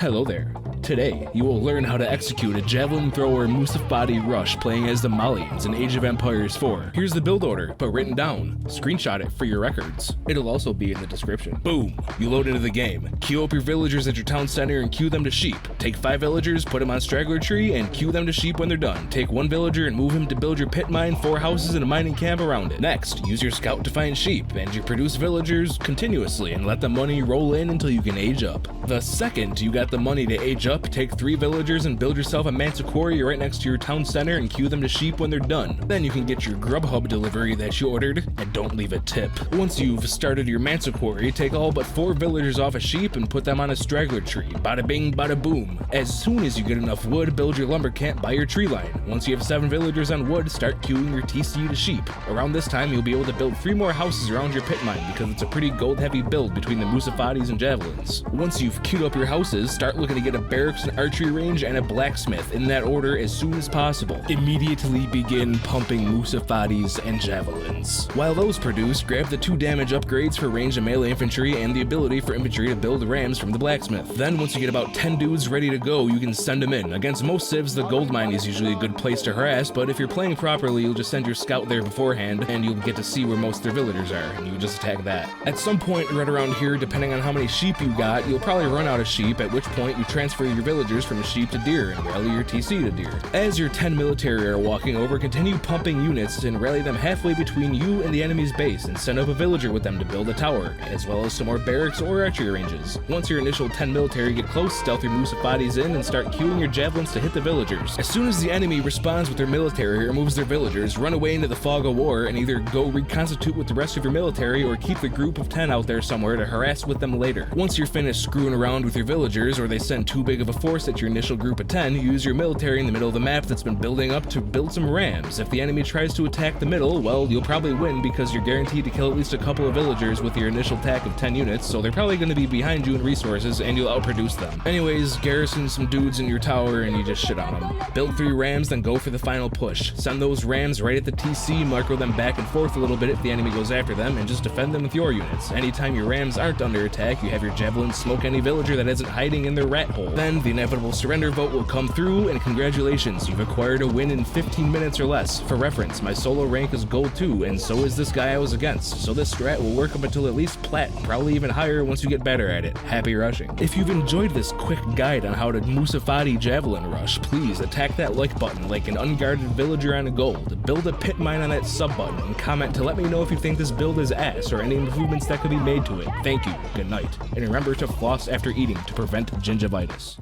Hello there. Today, you will learn how to execute a javelin thrower musafadi rush playing as the Malians in Age of Empires 4. Here's the build order, but written down. Screenshot it for your records. It'll also be in the description. Boom! You load into the game. Queue up your villagers at your town center and queue them to sheep. Take 5 villagers, put them on straggler tree, and queue them to sheep when they're done. Take 1 villager and move him to build your pit mine, 4 houses, and a mining camp around it. Next, use your scout to find sheep, and you produce villagers continuously and let the money roll in until you can age up. The second you got the money to age up, take 3 villagers and build yourself a mansa quarry right next to your town center and queue them to sheep when they're done. Then you can get your Grubhub delivery that you ordered, and don't leave a tip. Once you've started your mansa quarry, take all but 4 villagers off a sheep and put them on a straggler tree. Bada bing, bada boom. As soon as you get enough wood, build your lumber camp by your tree line. Once you have 7 villagers on wood, start queuing your TC to sheep. Around this time, you'll be able to build 3 more houses around your pit mine because it's a pretty gold heavy build between the musafadis and javelins. Once you've queued up your houses, start looking to get a barracks and archery range and a blacksmith in that order as soon as possible. Immediately begin pumping musafadis and javelins. While those produce, grab the 2 damage upgrades for range and melee infantry and the ability for infantry to build rams from the blacksmith. Then once you get about 10 dudes ready to go, you can send them in. Against most civs, the gold mine is usually a good place to harass, but if you're playing properly, you'll just send your scout there beforehand and you'll get to see where most of their villagers are, and you just attack that. At some point right around here, depending on how many sheep you got, you'll probably run out of sheep, at which point you transfer your villagers from sheep to deer and rally your TC to deer. As your 10 military are walking over, continue pumping units and rally them halfway between you and the enemy's base and send up a villager with them to build a tower, as well as some more barracks or archery ranges. Once your initial 10 military get close, stealth your musafadis in and start queuing your javelins to hit the villagers. As soon as the enemy responds with their military or moves their villagers, run away into the fog of war and either go reconstitute with the rest of your military or keep the group of 10 out there somewhere to harass with them later. Once you're finished screwing around with your villagers or they send too big of a force at your initial group of 10, use your military in the middle of the map that's been building up to build some rams. If the enemy tries to attack the middle, well, you'll probably win because you're guaranteed to kill at least a couple of villagers with your initial attack of 10 units, so they're probably going to be behind you in resources and you'll outproduce them. Anyways, garrison some dudes in your tower and you just shit on them. Build 3 rams, then go for the final push. Send those rams right at the TC, micro them back and forth a little bit if the enemy goes after them, and just defend them with your units. Anytime your rams aren't under attack, you have your javelins smoke any villager that isn't hiding in their rat hole. Then the inevitable surrender vote will come through, and congratulations, you've acquired a win in 15 minutes or less. For reference, my solo rank is gold 2, and so is this guy I was against, so this strat will work up until at least plat, probably even higher once you get better at it. Happy rushing. If you've enjoyed this quick guide on how to musafadi javelin rush, please attack that like button like an unguarded villager on a gold, build a pit mine on that sub button, and comment to let me know if you think this build is ass or any improvements that could be made to it. Thank you, good night, and remember to floss after eating to prevent gingivitis.